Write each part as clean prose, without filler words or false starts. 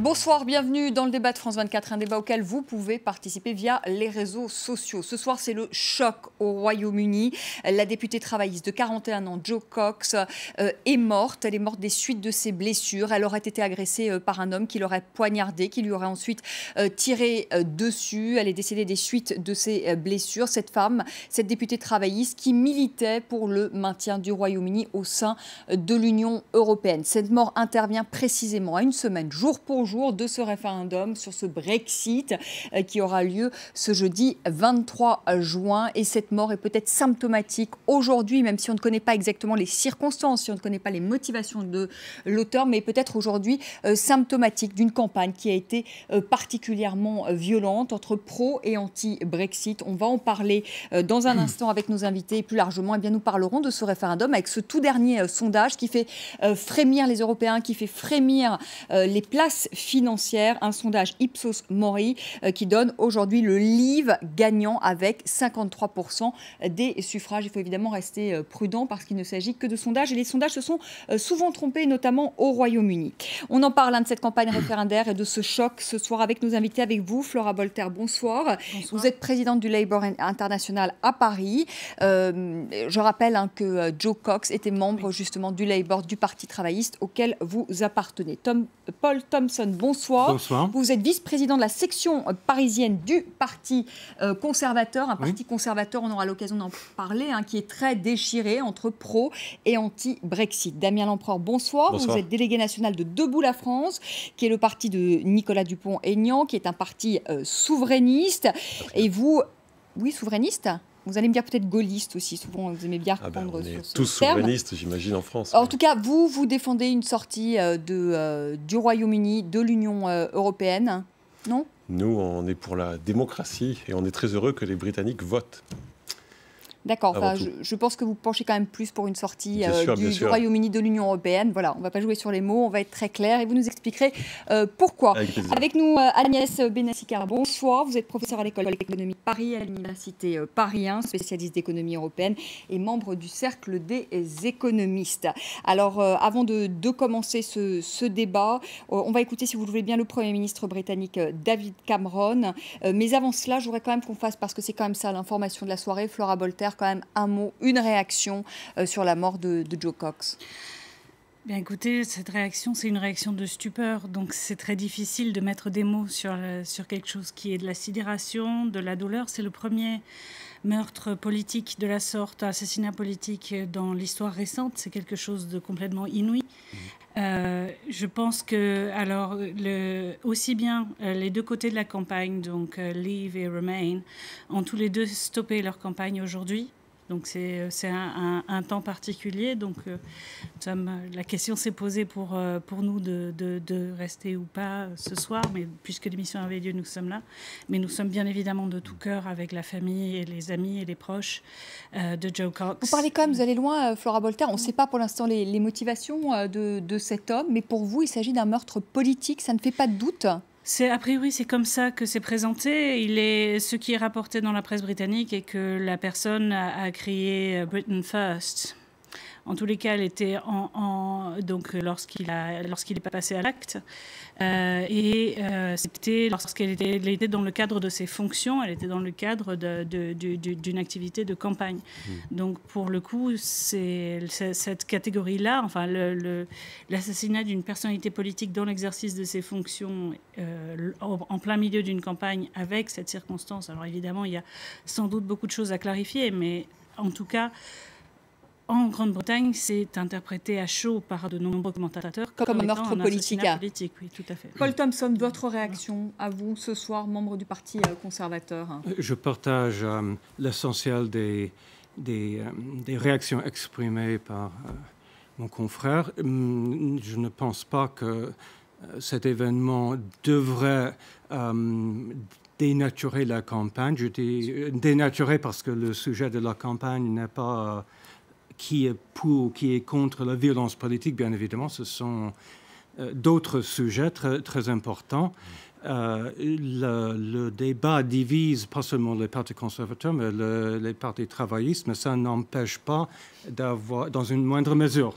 Bonsoir, bienvenue dans le débat de France 24, un débat auquel vous pouvez participer via les réseaux sociaux. Ce soir, c'est le choc au Royaume-Uni. La députée travailliste de 41 ans, Jo Cox, est morte. Elle est morte des suites de ses blessures. Elle aurait été agressée par un homme qui l'aurait poignardée, qui lui aurait ensuite tiré dessus. Elle est décédée des suites de ses blessures. Cette femme, cette députée travailliste qui militait pour le maintien du Royaume-Uni au sein de l'Union européenne. Cette mort intervient précisément à une semaine, jour pour jour, de ce référendum sur ce Brexit qui aura lieu ce jeudi 23 juin. Et cette mort est peut-être symptomatique aujourd'hui, même si on ne connaît pas exactement les circonstances, si on ne connaît pas les motivations de l'auteur, mais peut-être aujourd'hui symptomatique d'une campagne qui a été particulièrement violente entre pro et anti-Brexit. On va en parler dans un instant avec nos invités et plus largement, eh bien, nous parlerons de ce référendum avec ce tout dernier sondage qui fait frémir les Européens, qui fait frémir les places financières, un sondage Ipsos Mori qui donne aujourd'hui le Leave gagnant avec 53% des suffrages. Il faut évidemment rester prudent parce qu'il ne s'agit que de sondages et les sondages se sont souvent trompés, notamment au Royaume-Uni. On en parle de cette campagne référendaire et de ce choc ce soir avec nos invités, avec vous, Flora Bolter, bonsoir. Vous êtes présidente du Labour International à Paris. Je rappelle que Jo Cox était membre justement du Labour, du Parti travailliste auquel vous appartenez. Paul Thompson, bonsoir. Bonsoir. Vous êtes vice-président de la section parisienne du Parti conservateur. Un parti conservateur, on aura l'occasion d'en parler, qui est très déchiré entre pro et anti-Brexit. Damien Lempereur, bonsoir. Bonsoir. Vous êtes délégué national de Debout la France, qui est le parti de Nicolas Dupont-Aignan, qui est un parti souverainiste. Et vous, oui, souverainiste ? Vous allez me dire peut-être gaulliste aussi, souvent vous aimez bien reprendre sur ce terme. Tous souverainistes, j'imagine, en France. En tout cas, vous défendez une sortie du Royaume-Uni, de l'Union européenne, non ? Nous, on est pour la démocratie et on est très heureux que les Britanniques votent. D'accord, enfin, je pense que vous penchez quand même plus pour une sortie du Royaume-Uni de l'Union européenne. Voilà, on ne va pas jouer sur les mots, on va être très clair et vous nous expliquerez pourquoi. Avec nous, Agnès Benassikar, bonsoir. Vous êtes professeur à l'école d'économie de Paris, à l'université Paris 1, spécialiste d'économie européenne et membre du Cercle des économistes. Alors, avant de commencer ce débat, on va écouter, si vous le voulez bien, le Premier ministre britannique David Cameron. Mais avant cela, je voudrais quand même qu'on fasse, parce que c'est quand même ça l'information de la soirée, Flora Bolter, quand même un mot, une réaction sur la mort de Jo Cox. Bien écoutez, cette réaction, c'est une réaction de stupeur. Donc c'est très difficile de mettre des mots sur quelque chose qui est de la sidération, de la douleur. C'est le premier meurtre politique de la sorte, assassinat politique dans l'histoire récente. C'est quelque chose de complètement inouï. Je pense que, alors, aussi bien les deux côtés de la campagne, donc Leave et Remain, ont tous les deux stoppé leur campagne aujourd'hui. Donc c'est un temps particulier. Donc la question s'est posée pour nous de rester ou pas ce soir, mais puisque l'émission avait lieu, nous sommes là. Mais nous sommes bien évidemment de tout cœur avec la famille et les amis et les proches de Jo Cox. Vous parlez quand même, vous allez loin, Flora Bolter. On ne sait pas pour l'instant les motivations de cet homme, mais pour vous, il s'agit d'un meurtre politique. Ça ne fait pas de doute ? A priori, c'est comme ça que c'est présenté. Ce qui est rapporté dans la presse britannique est que la personne a crié « Britain First ». En tous les cas, elle était donc lorsqu'il est passé à l'acte. C'était lorsqu'elle était dans le cadre de ses fonctions, elle était dans le cadre d'une activité de campagne. Donc pour le coup, c'est cette catégorie-là, enfin l'assassinat d'une personnalité politique dans l'exercice de ses fonctions en plein milieu d'une campagne avec cette circonstance. Alors évidemment, il y a sans doute beaucoup de choses à clarifier, mais en tout cas, en Grande-Bretagne, c'est interprété à chaud par de nombreux commentateurs comme un meurtre politique. Oui, tout à fait. Paul Thompson, votre réaction à vous ce soir, membre du Parti conservateur? Je partage l'essentiel des réactions exprimées par mon confrère. Je ne pense pas que cet événement devrait dénaturer la campagne. Je dis dénaturer parce que le sujet de la campagne n'est pas qui est pour, qui est contre la violence politique, bien évidemment. Ce sont d'autres sujets très importants. Le débat divise pas seulement les partis conservateurs, mais les partis travaillistes, mais ça n'empêche pas d'avoir, dans une moindre mesure.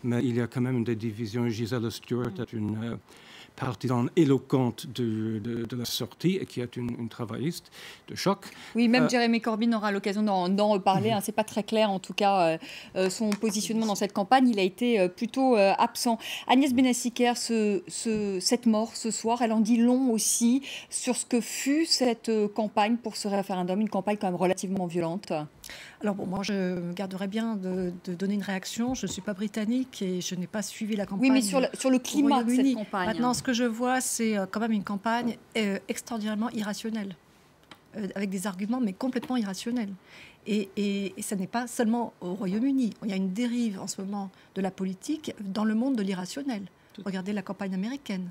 Mais il y a quand même des divisions. Gisela Stuart est une partisane éloquente de la sortie et qui est une travailliste de choc. Oui, même Jeremy Corbyn aura l'occasion d'en reparler. C'est pas très clair, en tout cas, son positionnement dans cette campagne. Il a été plutôt absent. Agnès Benassi-Kerr, cette mort ce soir, elle en dit long aussi sur ce que fut cette campagne pour ce référendum, une campagne quand même relativement violente. Alors bon, moi je me garderais bien de donner une réaction. Je ne suis pas britannique et je n'ai pas suivi la campagne. Oui, mais sur le climat de cette campagne. Maintenant, ce que je vois, c'est quand même une campagne extraordinairement irrationnelle, avec des arguments mais complètement irrationnels. Et ça n'est pas seulement au Royaume-Uni. Il y a une dérive en ce moment de la politique dans le monde de l'irrationnel. Regardez la campagne américaine.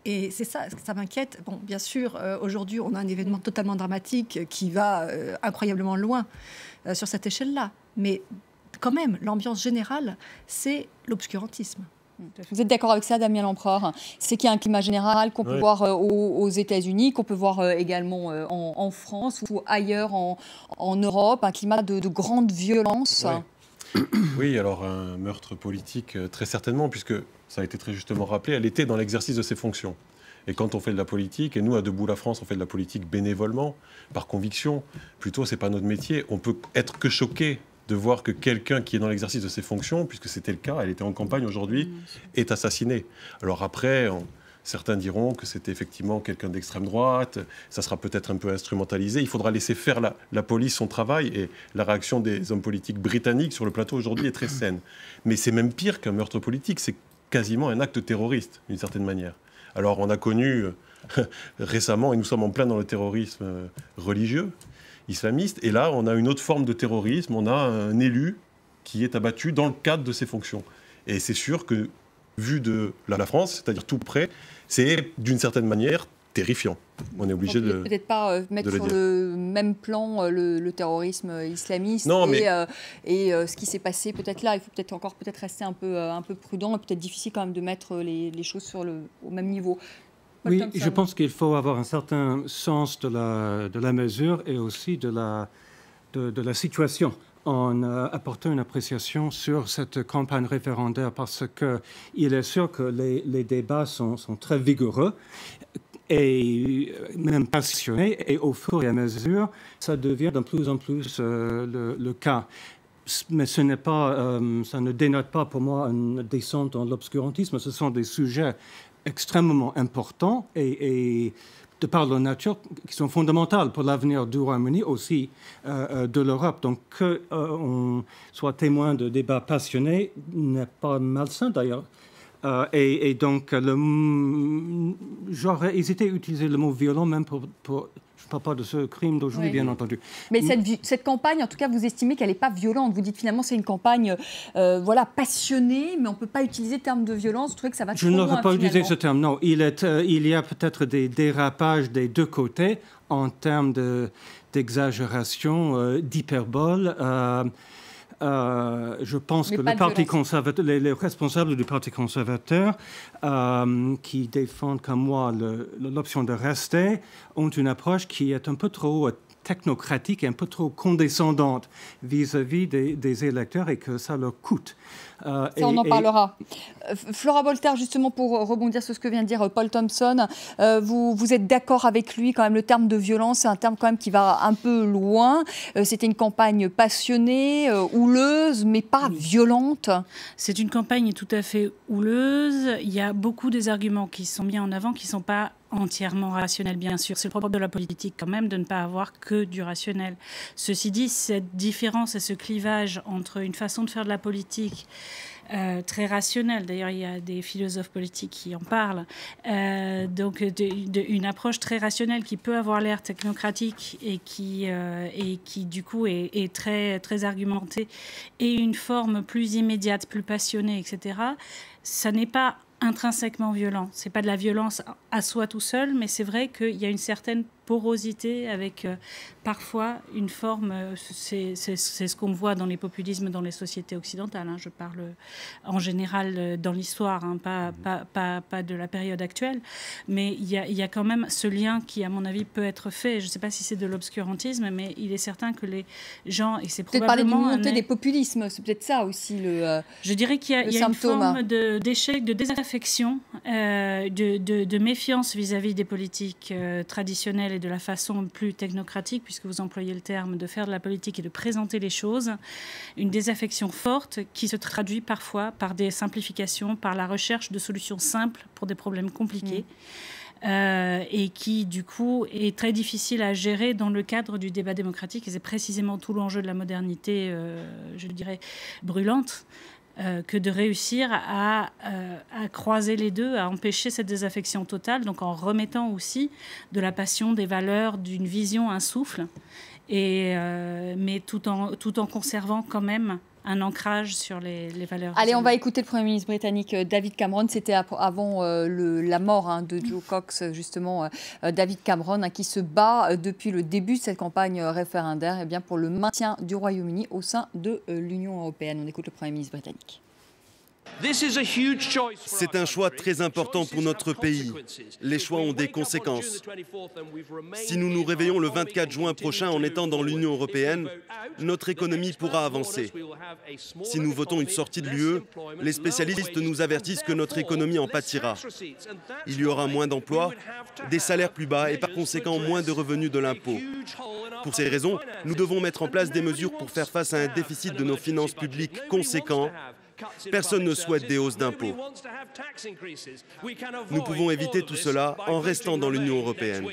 Et c'est ça m'inquiète. Bon, bien sûr, aujourd'hui, on a un événement totalement dramatique qui va incroyablement loin sur cette échelle-là. Mais quand même, l'ambiance générale, c'est l'obscurantisme. Vous êtes d'accord avec ça, Damien Lampereur? C'est qu'il y a un climat général qu'on peut voir aux États-Unis, qu'on peut voir également en France ou ailleurs en Europe, un climat de grande violence. Oui, alors un meurtre politique, très certainement, puisque ça a été très justement rappelé, elle était dans l'exercice de ses fonctions. Et quand on fait de la politique, et nous, à Debout la France, on fait de la politique bénévolement, par conviction, plutôt, c'est pas notre métier. On peut être que choqué de voir que quelqu'un qui est dans l'exercice de ses fonctions, puisque c'était le cas, elle était en campagne aujourd'hui, est assassiné. Alors après, certains diront que c'était effectivement quelqu'un d'extrême droite, ça sera peut-être un peu instrumentalisé. Il faudra laisser faire la police son travail, et la réaction des hommes politiques britanniques sur le plateau aujourd'hui est très saine. Mais c'est même pire qu'un meurtre politique, c'est quasiment un acte terroriste, d'une certaine manière. Alors on a connu récemment, et nous sommes en plein dans le terrorisme religieux, islamiste, et là on a une autre forme de terrorisme, on a un élu qui est abattu dans le cadre de ses fonctions. Et c'est sûr que, vu de la France, c'est-à-dire tout près, c'est d'une certaine manière terrifiant. On est obligé de peut-être pas mettre sur le même plan le terrorisme islamiste et ce qui s'est passé peut-être là. Il faut peut-être rester un peu prudent et peut-être difficile quand même de mettre les choses au même niveau. Oui, je pense qu'il faut avoir un certain sens de la mesure et aussi de la situation en apportant une appréciation sur cette campagne référendaire, parce qu'il est sûr que les débats sont très vigoureux et même passionnés, et au fur et à mesure, ça devient de plus en plus le cas. Mais ça ne dénote pas pour moi une descente dans l'obscurantisme. Ce sont des sujets extrêmement importants et de par leur nature, qui sont fondamentales pour l'avenir du Royaume-Uni, aussi de l'Europe. Donc qu'on soit témoin de débats passionnés n'est pas malsain d'ailleurs. Et donc, j'aurais hésité à utiliser le mot violent, même pour je ne parle pas de ce crime d'aujourd'hui, bien entendu. Mais cette campagne, en tout cas, vous estimez qu'elle n'est pas violente. Vous dites finalement c'est une campagne passionnée, mais on ne peut pas utiliser le terme de violence. Vous trouvez que ça va trop loin? Je n'aurais pas utilisé ce terme, non. Il y a peut-être des dérapages des deux côtés en termes d'exagération, d'hyperbole. Je pense que le Parti conservateur, les responsables du Parti conservateur qui défendent comme moi l'option de rester ont une approche qui est un peu trop technocratique et un peu trop condescendante vis-à-vis des électeurs, et que ça leur coûte. On en parlera. Flora Bolter, justement, pour rebondir sur ce que vient de dire Paul Thompson, vous êtes d'accord avec lui quand même, le terme de violence, c'est un terme quand même qui va un peu loin. C'était une campagne passionnée, houleuse, mais pas violente. C'est une campagne tout à fait houleuse. Il y a beaucoup des arguments qui sont mis en avant qui ne sont pas entièrement rationnels, bien sûr. C'est le propre de la politique quand même de ne pas avoir que du rationnel. Ceci dit, cette différence et ce clivage entre une façon de faire de la politique très rationnelle, d'ailleurs il y a des philosophes politiques qui en parlent, donc une approche très rationnelle qui peut avoir l'air technocratique et qui du coup est très, très argumentée, et une forme plus immédiate, plus passionnée, etc. Ça n'est pas intrinsèquement violent. C'est pas de la violence à soi tout seul, mais c'est vrai qu'il y a une certaine porosité, avec parfois une forme, c'est ce qu'on voit dans les populismes dans les sociétés occidentales, je parle en général dans l'histoire, pas de la période actuelle, mais il y a quand même ce lien qui, à mon avis, peut être fait. Je ne sais pas si c'est de l'obscurantisme, mais il est certain que les gens, et c'est probablement... Peut-être parler d'une montée des populismes, c'est peut-être ça aussi je dirais qu'il y a une forme d'échec, de désaffection, de méfiance vis-à-vis des politiques traditionnelles et de la façon plus technocratique, puisque vous employez le terme, de faire de la politique et de présenter les choses. Une désaffection forte qui se traduit parfois par des simplifications, par la recherche de solutions simples pour des problèmes compliqués. Et qui, du coup, est très difficile à gérer dans le cadre du débat démocratique. Et c'est précisément tout l'enjeu de la modernité, je dirais, brûlante, que de réussir à croiser les deux, à empêcher cette désaffection totale, donc en remettant aussi de la passion, des valeurs, d'une vision, un souffle, mais tout en conservant quand même un ancrage sur les valeurs. Allez, on va écouter le Premier ministre britannique David Cameron. C'était avant la mort de Joe Cox, justement, David Cameron, qui se bat depuis le début de cette campagne référendaire pour le maintien du Royaume-Uni au sein de l'Union européenne. On écoute le Premier ministre britannique. C'est un choix très important pour notre pays. Les choix ont des conséquences. Si nous nous réveillons le 24 juin prochain en étant dans l'Union européenne, notre économie pourra avancer. Si nous votons une sortie de l'UE, les spécialistes nous avertissent que notre économie en pâtira. Il y aura moins d'emplois, des salaires plus bas et par conséquent moins de revenus de l'impôt. Pour ces raisons, nous devons mettre en place des mesures pour faire face à un déficit de nos finances publiques conséquent. Personne ne souhaite des hausses d'impôts. Nous pouvons éviter tout cela en restant dans l'Union européenne.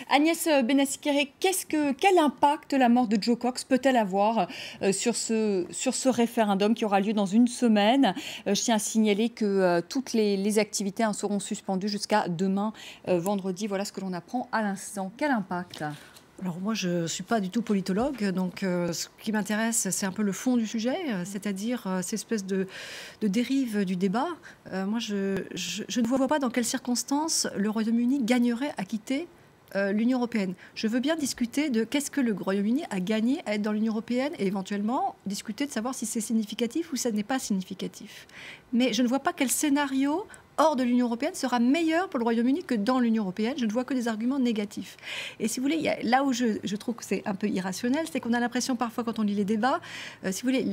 Agnès Benassi-Kéré, quel impact la mort de Joe Cox peut-elle avoir sur ce référendum qui aura lieu dans une semaine? Je tiens à signaler que toutes les activités seront suspendues jusqu'à demain, vendredi. Voilà ce que l'on apprend à l'instant. Quel impact? Alors moi, je ne suis pas du tout politologue, donc ce qui m'intéresse, c'est un peu le fond du sujet, c'est-à-dire cette espèce de dérive du débat. Moi, je ne vois pas dans quelles circonstances le Royaume-Uni gagnerait à quitter l'Union européenne. Je veux bien discuter de qu'est-ce que le Royaume-Uni a gagné à être dans l'Union européenne et éventuellement discuter de savoir si c'est significatif ou ça n'est pas significatif. Mais je ne vois pas quel scénario hors de l'Union européenne sera meilleur pour le Royaume-Uni que dans l'Union européenne. Je ne vois que des arguments négatifs. Et si vous voulez, là où je trouve que c'est un peu irrationnel, c'est qu'on a l'impression parfois quand on lit les débats, si vous voulez,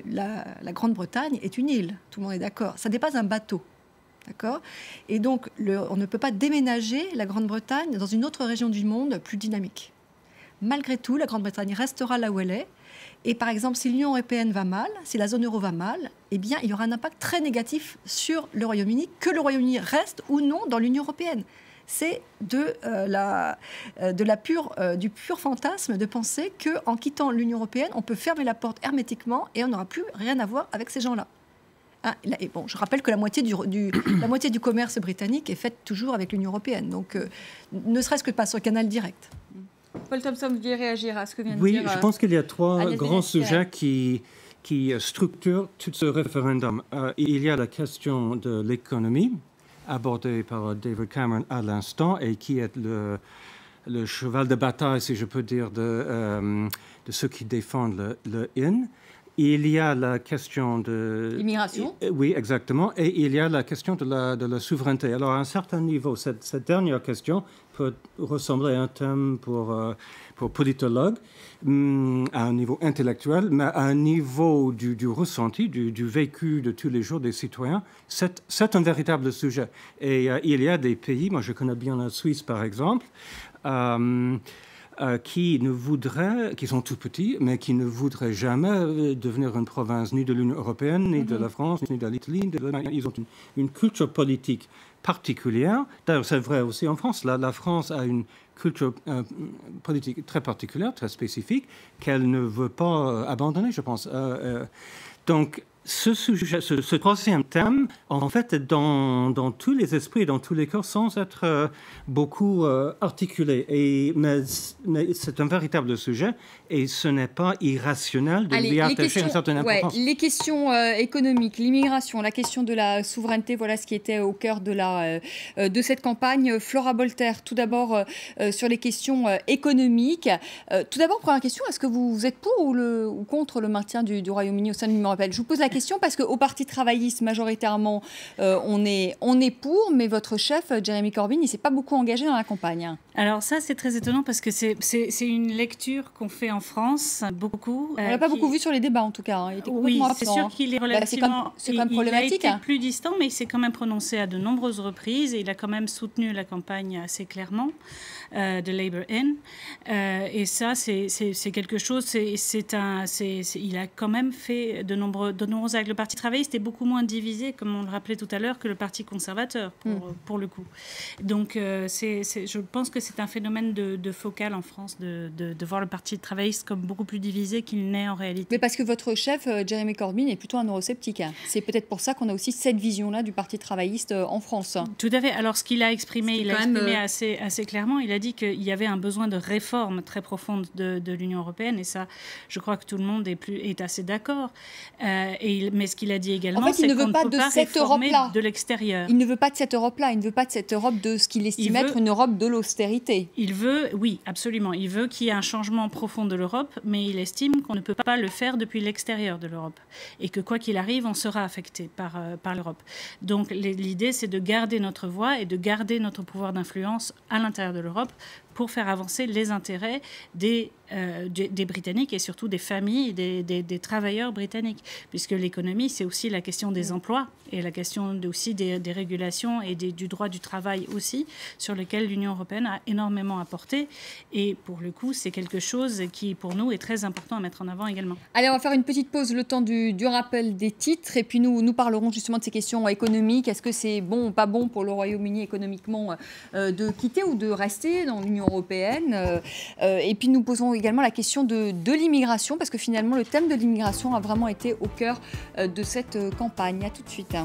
la Grande-Bretagne est une île, tout le monde est d'accord. Ça n'est pas un bateau. D'accord ? Et donc, on ne peut pas déménager la Grande-Bretagne dans une autre région du monde plus dynamique. Malgré tout, la Grande-Bretagne restera là où elle est. Et par exemple, si l'Union européenne va mal, si la zone euro va mal, eh bien, il y aura un impact très négatif sur le Royaume-Uni, que le Royaume-Uni reste ou non dans l'Union européenne. C'est du pur fantasme de penser qu'en quittant l'Union européenne, on peut fermer la porte hermétiquement et on n'aura plus rien à voir avec ces gens-là. Et bon, je rappelle que la moitié du commerce britannique est faite toujours avec l'Union européenne, donc ne serait-ce que pas sur le canal direct. Paul Thompson, vous vouliez réagir à ce que vient de dire... Oui, je pense qu'il y a trois grands sujets qui structurent tout ce référendum. Il y a la question de l'économie, abordée par David Cameron à l'instant, et qui est le cheval de bataille, si je peux dire, de ceux qui défendent le in. Il y a la question de... L'immigration. Oui, exactement. Et il y a la question de la souveraineté. Alors, à un certain niveau, cette dernière question peut ressembler à un thème pour politologue, à un niveau intellectuel, mais à un niveau du ressenti, du vécu de tous les jours des citoyens, c'est un véritable sujet. Et il y a des pays, moi je connais bien la Suisse par exemple, qui sont tout petits, mais qui ne voudraient jamais devenir une province ni de l'Union européenne, ni de la France, ni de l'Italie. Ils ont une culture politique particulière. D'ailleurs, c'est vrai aussi en France. La France a une culture politique très particulière, très spécifique, qu'elle ne veut pas abandonner, je pense. Donc, ce sujet, ce troisième thème, en fait, est dans tous les esprits, dans tous les corps, sans être beaucoup articulé. Mais c'est un véritable sujet et ce n'est pas irrationnel de lui attacher une certaine importance. Les questions économiques, l'immigration, la question de la souveraineté, voilà ce qui était au cœur de cette campagne. Flora Bolter, tout d'abord sur les questions économiques. Tout d'abord, première question, est-ce que vous êtes pour ou contre le maintien du Royaume-Uni au sein de l'Union européenne? Je vous pose la question parce qu'au Parti travailliste, majoritairement, on est pour, mais votre chef, Jeremy Corbyn, il ne s'est pas beaucoup engagé dans la campagne. Alors ça, c'est très étonnant parce que c'est une lecture qu'on fait en France, beaucoup. On ne l'a pas beaucoup vu sur les débats, en tout cas. Hein. Il était oui, c'est sûr qu'il est relativement... c'est quand même problématique. Il a été plus distant, mais il s'est quand même prononcé à de nombreuses reprises et il a quand même soutenu la campagne assez clairement de Labour In. Et ça, c'est quelque chose... il a quand même fait de nombreux actes. Le Parti travailliste est beaucoup moins divisé, comme on le rappelait tout à l'heure, que le Parti conservateur, pour le coup. Donc, je pense que c'est un phénomène de focal en France, de voir le Parti travailliste comme beaucoup plus divisé qu'il n'est en réalité. Mais parce que votre chef, Jeremy Corbyn, est plutôt un eurosceptique. C'est peut-être pour ça qu'on a aussi cette vision-là du Parti travailliste en France. Tout à fait. Alors, ce qu'il a exprimé, assez clairement, il a dit qu'il y avait un besoin de réforme très profonde de l'Union européenne, et ça, je crois que tout le monde est assez d'accord. Mais ce qu'il a dit également, c'est qu'on ne peut pas réformer de l'extérieur. Il ne veut pas de cette Europe-là, il ne veut pas de cette Europe de ce qu'il estime être une Europe de l'austérité. Il veut, oui, absolument, il veut qu'il y ait un changement profond de l'Europe, mais il estime qu'on ne peut pas le faire depuis l'extérieur de l'Europe et que quoi qu'il arrive, on sera affecté par l'Europe. Donc l'idée, c'est de garder notre voix et de garder notre pouvoir d'influence à l'intérieur de l'Europe pour faire avancer les intérêts des Britanniques et surtout des familles, des travailleurs britanniques. Puisque l'économie, c'est aussi la question des emplois et la question aussi des régulations et du droit du travail aussi, sur lequel l'Union européenne a énormément apporté. Et pour le coup, c'est quelque chose qui, pour nous, est très important à mettre en avant également. Allez, on va faire une petite pause, le temps du rappel des titres. Et puis nous parlerons justement de ces questions économiques. Est-ce que c'est bon ou pas bon pour le Royaume-Uni économiquement de quitter ou de rester dans l'Union européenne. Et puis nous posons également la question de l'immigration, parce que finalement le thème de l'immigration a vraiment été au cœur de cette campagne. À tout de suite.